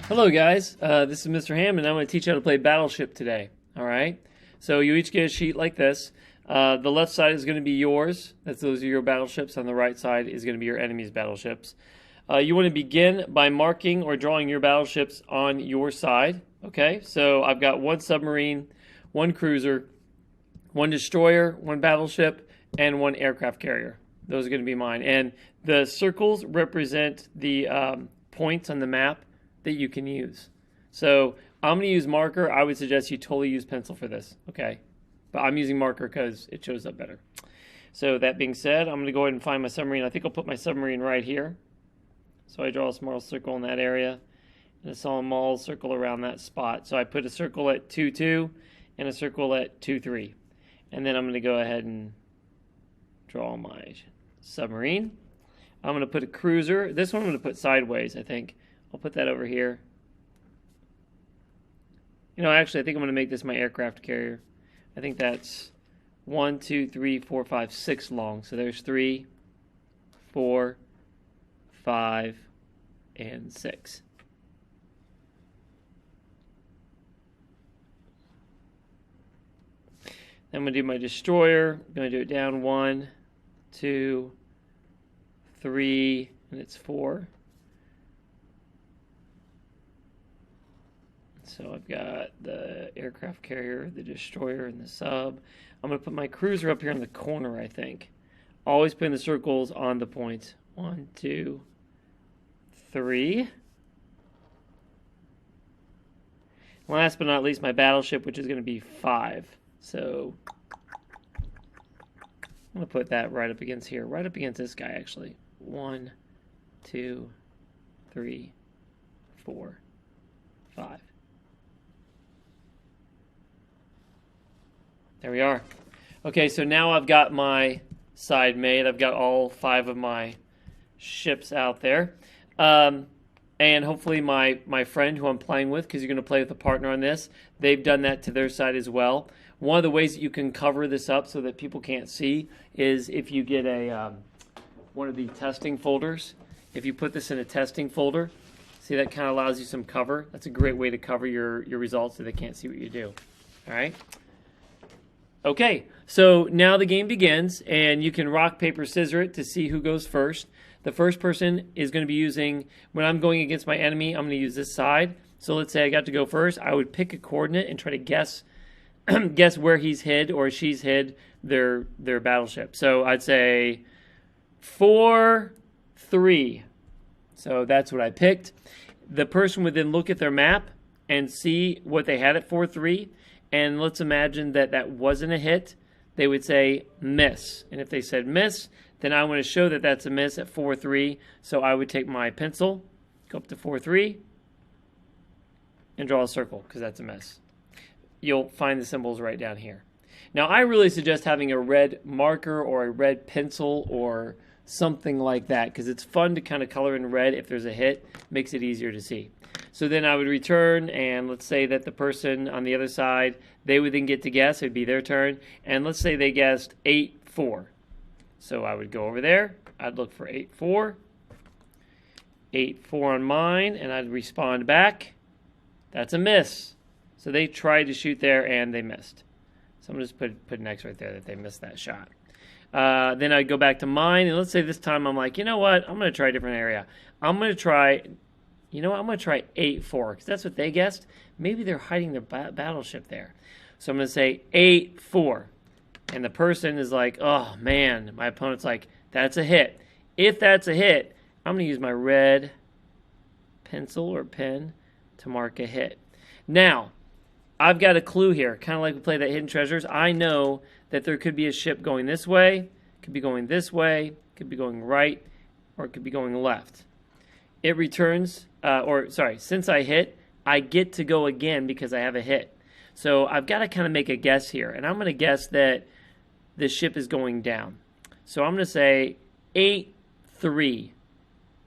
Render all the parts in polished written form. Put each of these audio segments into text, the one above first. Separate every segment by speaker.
Speaker 1: Hello guys, this is Mr. Hammond and I'm going to teach you how to play Battleship today. Alright, so you each get a sheet like this. The left side is going to be yours, those are your battleships. On the right side is going to be your enemy's battleships. You want to begin by marking or drawing your battleships on your side. Okay, so I've got one submarine, one cruiser, one destroyer, one battleship, and one aircraft carrier. Those are going to be mine. And the circles represent the points on the map that you can use. So I'm going to use marker. I would suggest you totally use pencil for this, okay? But I'm using marker because it shows up better. So that being said, I'm going to go ahead and find my submarine. I think I'll put my submarine right here. So I draw a small circle in that area and a small circle around that spot. So I put a circle at 2-2 and a circle at 2-3. And then I'm going to go ahead and draw my submarine. I'm going to put a cruiser. This one I'm going to put sideways, I think. I'll put that over here. You know, actually, I think I'm going to make this my aircraft carrier. I think that's 1, 2, 3, 4, 5, 6 long. So there's 3, 4, 5, and 6. Then I'm going to do my destroyer. I'm going to do it down 1, 2, 3, and it's 4. So I've got the aircraft carrier, the destroyer, and the sub. I'm going to put my cruiser up here in the corner, I think. Always putting the circles on the points. 1, 2, 3. Last but not least, my battleship, which is going to be 5. So I'm going to put that right up against here. Right up against this guy, actually. 1, 2, 3, 4, 5. There we are. Okay, so now I've got my side made. I've got all 5 of my ships out there. And hopefully my friend who I'm playing with, because you're going to play with a partner on this, they've done that to their side as well. One of the ways that you can cover this up so that people can't see is if you get a one of the testing folders. If you put this in a testing folder, see, that kind of allows you some cover. That's a great way to cover your results so they can't see what you do. All right? Okay, so now the game begins, and you can rock, paper, scissors it to see who goes first. The first person is going to be using, when I'm going against my enemy, I'm going to use this side. So let's say I got to go first. I would pick a coordinate and try to guess guess where he's hid or she's hid their battleship. So I'd say 4, 3. So that's what I picked. The person would then look at their map and see what they had at 4, 3. And let's imagine that that wasn't a hit. They would say miss. And if they said miss, then I want to show that that's a miss at 4, 3. So I would take my pencil, go up to 4, 3, and draw a circle because that's a miss. You'll find the symbols right down here. Now, I really suggest having a red marker or a red pencil or something like that because it's fun to kind of color in red if there's a hit. Makes it easier to see. So then I would return, and let's say that the person on the other side, they would then get to guess. It would be their turn. And let's say they guessed 8, 4. So I would go over there. I'd look for 8, 4. 8, 4 on mine, and I'd respond back. That's a miss. So they tried to shoot there, and they missed. So I'm going to just put an X right there that they missed that shot. Then I'd go back to mine, and let's say this time I'm like, you know what? I'm going to try a different area. I'm going to try... You know what? I'm going to try 8, 4 because that's what they guessed. Maybe they're hiding their battleship there. So I'm going to say 8, 4. And the person is like, oh, man. My opponent's like, that's a hit. If that's a hit, I'm going to use my red pencil or pen to mark a hit. Now, I've got a clue here. Kind of like we play that Hidden Treasures. I know that there could be a ship going this way, could be going this way, could be going right, or it could be going left. It returns, since I hit, I get to go again because I have a hit. So I've got to kind of make a guess here. And I'm going to guess that the ship is going down. So I'm going to say 8, 3.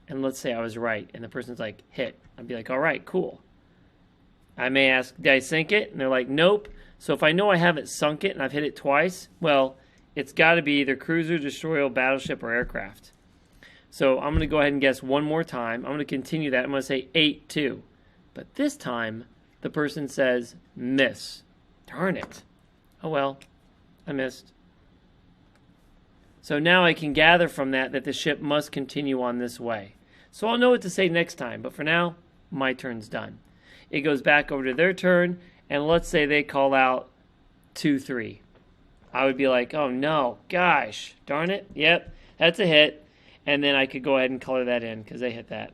Speaker 1: And let's say I was right. And the person's like, hit. I'd be like, all right, cool. I may ask, did I sink it? And they're like, nope. So if I know I haven't sunk it and I've hit it twice, well, it's got to be either cruiser, destroyer, battleship, or aircraft. So I'm going to go ahead and guess one more time. I'm going to continue that. I'm going to say 8, 2. But this time, the person says, miss. Darn it. Oh well, I missed. So now I can gather from that the ship must continue on this way. So I'll know what to say next time, but for now, my turn's done. It goes back over to their turn, and let's say they call out 2-3. I would be like, oh no, gosh, darn it, yep, that's a hit. And then I could go ahead and color that in because they hit that.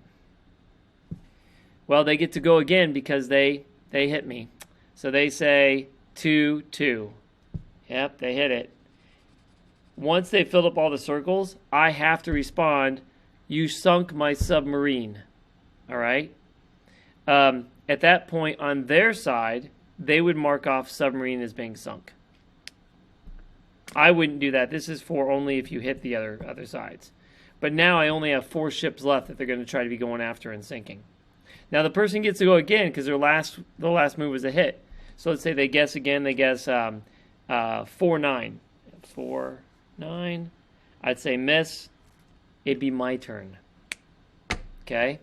Speaker 1: Well, they get to go again because they hit me. So they say 2-2. Yep, they hit it. Once they filled up all the circles, I have to respond, you sunk my submarine. All right? At that point, on their side, they would mark off submarine as being sunk. I wouldn't do that. This is for only if you hit the other sides. But now I only have 4 ships left that they're going to try to be going after and sinking. Now the person gets to go again because the last move was a hit. So let's say they guess again. They guess 4-9. 4-9. I'd say miss. It'd be my turn. Okay?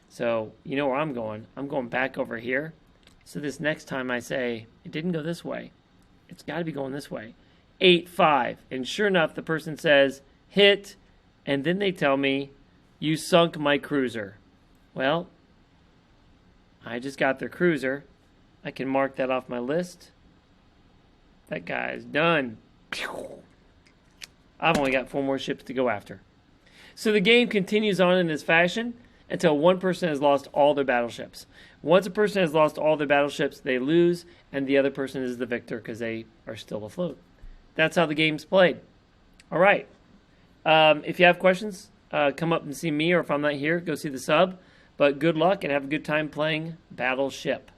Speaker 1: So you know where I'm going. I'm going back over here. So this next time I say, it didn't go this way. It's got to be going this way. 8-5. And sure enough, the person says, hit. And then they tell me, you sunk my cruiser. Well, I just got their cruiser. I can mark that off my list. That guy's done. I've only got 4 more ships to go after. So the game continues on in this fashion until one person has lost all their battleships. Once a person has lost all their battleships, they lose, and the other person is the victor because they are still afloat. That's how the game's played. All right. If you have questions, come up and see me, or if I'm not here, go see the sub. But good luck and have a good time playing Battleship.